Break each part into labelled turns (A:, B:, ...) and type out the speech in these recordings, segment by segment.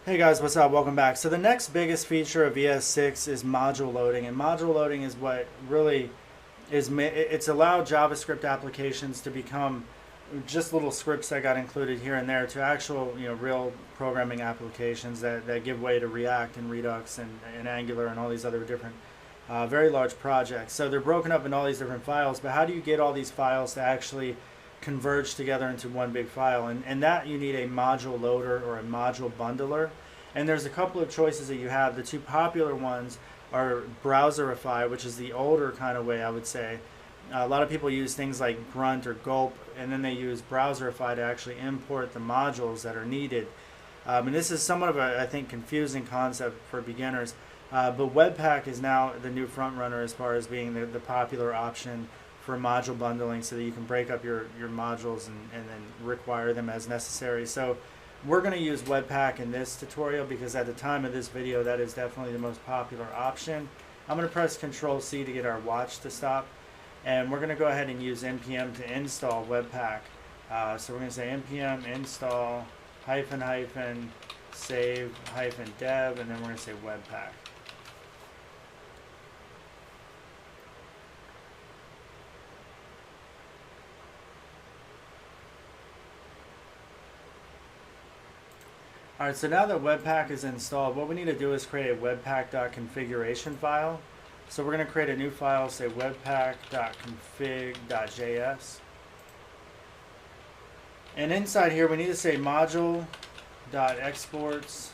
A: Hey guys, what's up? Welcome back. So the next biggest feature of ES6 is module loading, and module loading is what really it's allowed JavaScript applications to become just little scripts that got included here and there to actual, real programming applications that give way to React and Redux and Angular and all these other different very large projects. So they're broken up in all these different files, but how do you get all these files to actually converge together into one big file? And that you need a module loader or a module bundler. And there's a couple of choices that you have. The two popular ones are Browserify, which is the older kind of way, I would say. A lot of people use things like Grunt or Gulp, and then they use Browserify to actually import the modules that are needed. And this is somewhat of a, I think, confusing concept for beginners. But Webpack is now the new front runner as far as being the popular option for module bundling, so that you can break up your modules and then require them as necessary. So we're going to use Webpack in this tutorial because at the time of this video, that is definitely the most popular option. I'm going to press Control C to get our watch to stop. And we're going to go ahead and use npm to install Webpack. So we're going to say npm install save dev, and then we're going to say Webpack. Alright, so now that Webpack is installed, what we need to do is create a webpack.configuration file. So we're going to create a new file, say webpack.config.js. And inside here we need to say module.exports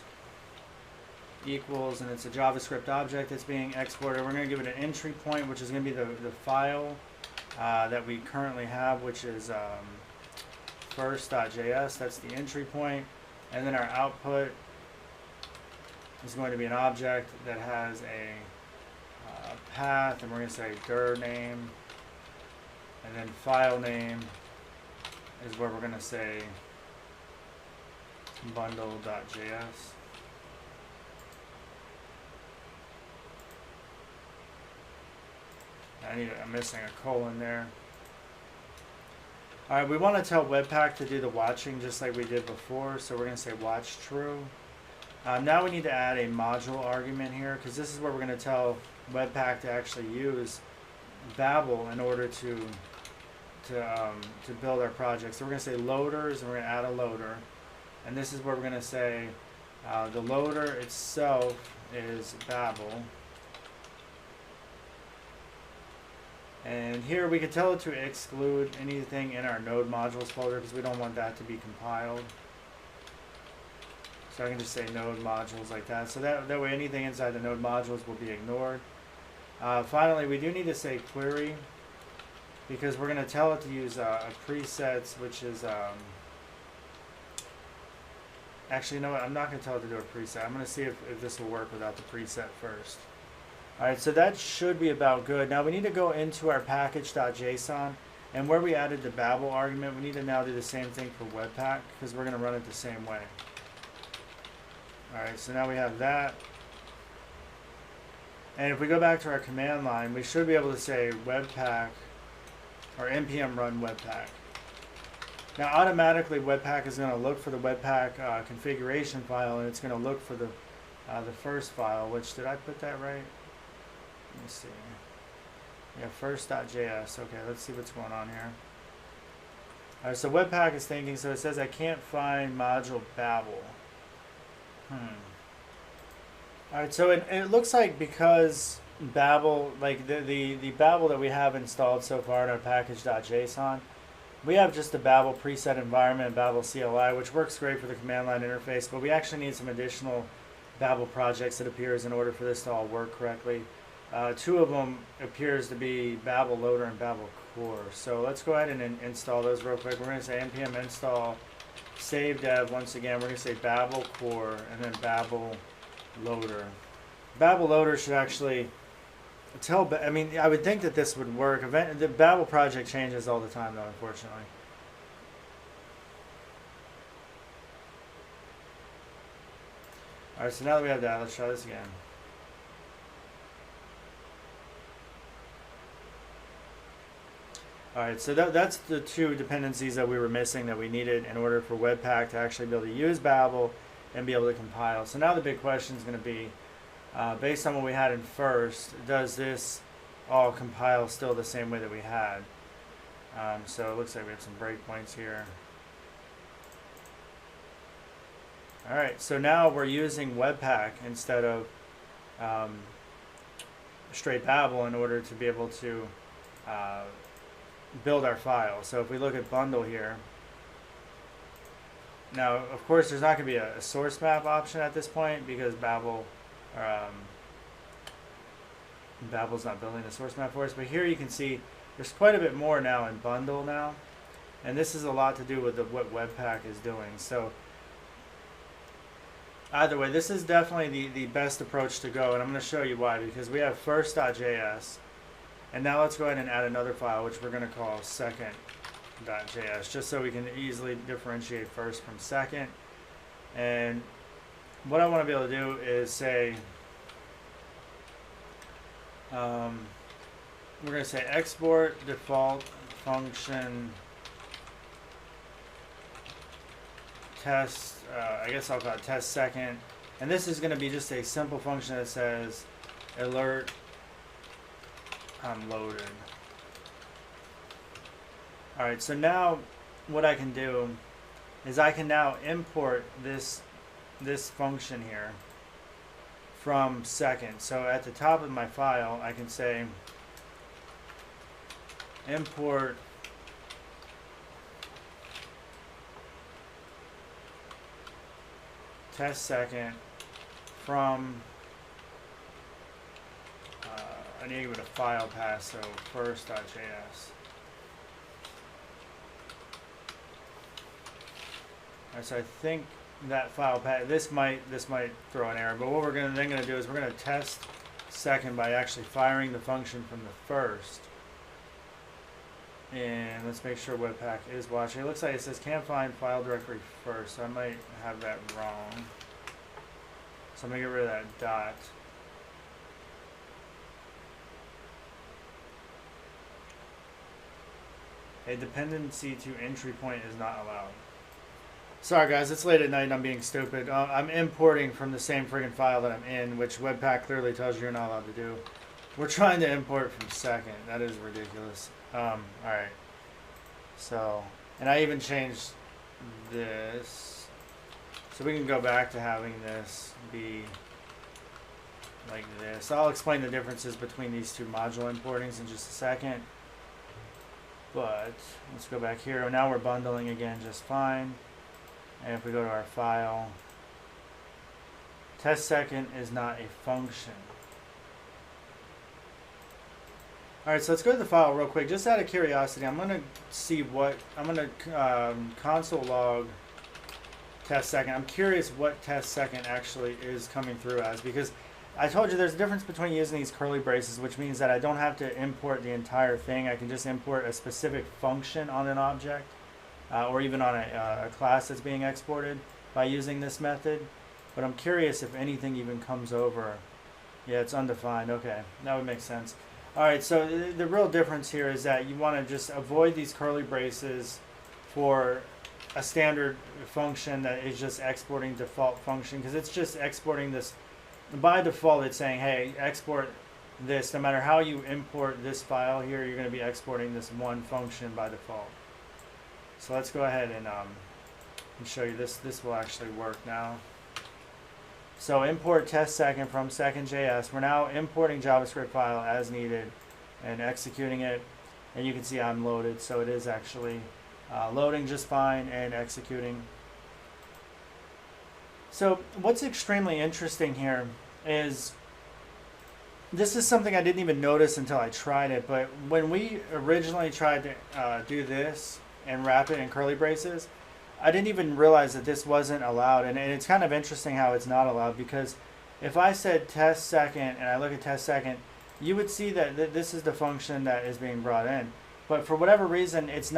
A: equals, and it's a JavaScript object that's being exported. We're going to give it an entry point, which is going to be the file that we currently have, which is first.js. That's the entry point. And then our output is going to be an object that has a path, and we're going to say dir name, and then file name is where we're going to say bundle.js. I'm missing a colon there. Alright, we want to tell Webpack to do the watching just like we did before, so we're going to say watch true. Now we need to add a module argument here, because this is where we're going to tell Webpack to actually use Babel in order to build our project. So we're going to say loaders, and we're going to add a loader. And this is where we're going to say the loader itself is Babel. And here we can tell it to exclude anything in our node modules folder because we don't want that to be compiled. So I can just say node modules like that. So that way anything inside the node modules will be ignored. Finally, we do need to say query because we're going to tell it to use a presets, which is actually, you know what? I'm not going to tell it to do a preset. I'm going to see if this will work without the preset first. Alright, so that should be about good. Now we need to go into our package.json, and where we added the Babel argument, we need to now do the same thing for Webpack because we're going to run it the same way. Alright, so now we have that. And if we go back to our command line, we should be able to say Webpack or npm run Webpack. Now automatically Webpack is going to look for the Webpack configuration file, and it's going to look for the first file, which, did I put that right? Let me see. Yeah, first.js. Okay, let's see what's going on here. Alright, so Webpack is thinking, so it says I can't find module Babel. Alright, so it looks like because Babel, like the Babel that we have installed so far in our package.json, we have just the Babel preset environment, Babel CLI, which works great for the command line interface, but we actually need some additional Babel projects, it appears, in order for this to all work correctly. Two of them appears to be Babel Loader and Babel Core. So let's go ahead and install those real quick. We're going to say npm install save dev. Once again, we're going to say Babel Core and then Babel Loader. Babel Loader should actually tell, I mean, I would think that this would work. The Babel project changes all the time though, unfortunately. Alright, so now that we have that, let's try this again. Alright, so that's the two dependencies that we were missing that we needed in order for Webpack to actually be able to use Babel and be able to compile. So now the big question is going to be, based on what we had in first, does this all compile still the same way that we had? So it looks like we have some breakpoints here. Alright, so now we're using Webpack instead of straight Babel in order to be able to build our file. So if we look at bundle here, now of course there's not going to be a source map option at this point because Babel's not building a source map for us, but here you can see there's quite a bit more now in bundle now, and this is a lot to do with what Webpack is doing. So either way, this is definitely the best approach to go, and I'm going to show you why, because we have first.js, and now let's go ahead and add another file, which we're going to call second.js, just so we can easily differentiate first from second. And what I want to be able to do is say, we're going to say export default function test, I guess I'll call it test second, and this is going to be just a simple function that says alert I'm loaded. Alright, so now what I can do is I can now import this function here from second. So at the top of my file I can say import test second from I need to give it a file pass, so first.js. Alright, so I think that file path, this might throw an error, but what we're then going to do is we're going to test second by actually firing the function from the first. And let's make sure Webpack is watching. It looks like it says can't find file directory first, so I might have that wrong. So I'm going to get rid of that dot. A dependency to entry point is not allowed. Sorry guys, it's late at night and I'm being stupid. I'm importing from the same friggin' file that I'm in, which Webpack clearly tells you you're not allowed to do. We're trying to import from second. That is ridiculous. Alright. So, and I even changed this. So we can go back to having this be like this. I'll explain the differences between these two module importings in just a second. But let's go back here. And now we're bundling again just fine. And if we go to our file, test second is not a function. Alright, so let's go to the file real quick. Just out of curiosity, I'm going to see what, I'm going to console log test second. I'm curious what test second actually is coming through as, because I told you there's a difference between using these curly braces, which means that I don't have to import the entire thing. I can just import a specific function on an object, or even on a class that's being exported by using this method. But I'm curious if anything even comes over. Yeah, it's undefined. Okay, that would make sense. Alright, so the real difference here is that you want to just avoid these curly braces for a standard function that is just exporting default function, because it's just exporting this. By default, it's saying, hey, export this. No matter how you import this file here, you're going to be exporting this one function by default. So let's go ahead and show you this. This will actually work now. So import test second from second.js. We're now importing JavaScript file as needed and executing it. And you can see I'm loaded, so it is actually loading just fine and executing. So what's extremely interesting here is, this is something I didn't even notice until I tried it, but when we originally tried to do this and wrap it in curly braces, I didn't even realize that this wasn't allowed. And it's kind of interesting how it's not allowed, because if I said test second and I look at test second, you would see that this is the function that is being brought in. But for whatever reason, it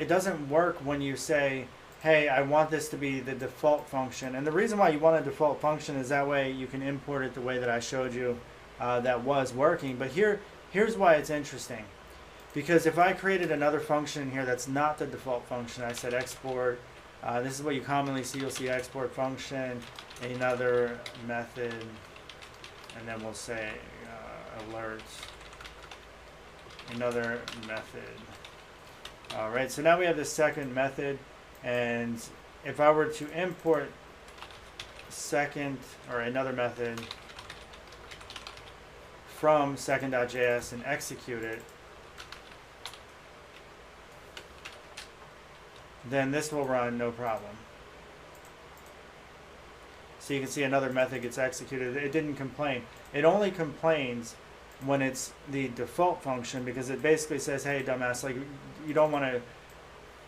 A: doesn't work when you say, hey, I want this to be the default function. And the reason why you want a default function is that way you can import it the way that I showed you that was working. But here's why it's interesting. Because if I created another function here that's not the default function, I said export This is what you commonly see. You'll see export function, another method, and then we'll say alert, another method. All right, so now we have the second method, and if I were to import second or another method from second.js and execute it, then this will run no problem. So you can see another method gets executed. It didn't complain. It only complains when it's the default function, because it basically says, hey dumbass, like you don't want to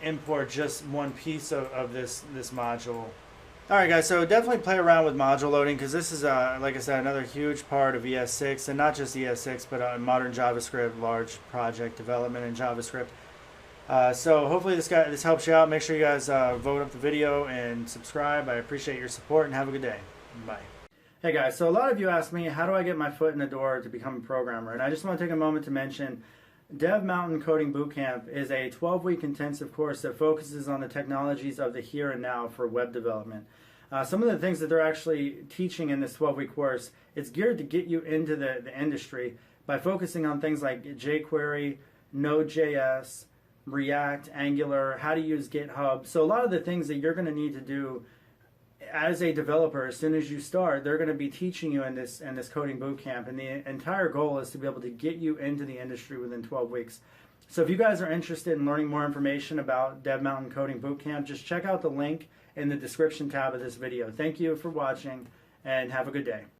A: import just one piece of this module. Alright guys, so definitely play around with module loading, because this is, like I said, another huge part of ES6, and not just ES6, but modern JavaScript, large project development in JavaScript. So hopefully this helps you out. Make sure you guys vote up the video and subscribe. I appreciate your support, and have a good day. Bye. Hey guys, so a lot of you ask me, how do I get my foot in the door to become a programmer? And I just want to take a moment to mention Dev Mountain Coding Bootcamp is a 12-week intensive course that focuses on the technologies of the here and now for web development. Some of the things that they're actually teaching in this 12-week course, it's geared to get you into the industry by focusing on things like jQuery, Node.js, React, Angular, how to use GitHub. So a lot of the things that you're going to need to do as a developer, as soon as you start, they're going to be teaching you in this coding bootcamp, and the entire goal is to be able to get you into the industry within 12 weeks. So if you guys are interested in learning more information about Dev Mountain Coding Bootcamp, just check out the link in the description tab of this video. Thank you for watching, and have a good day.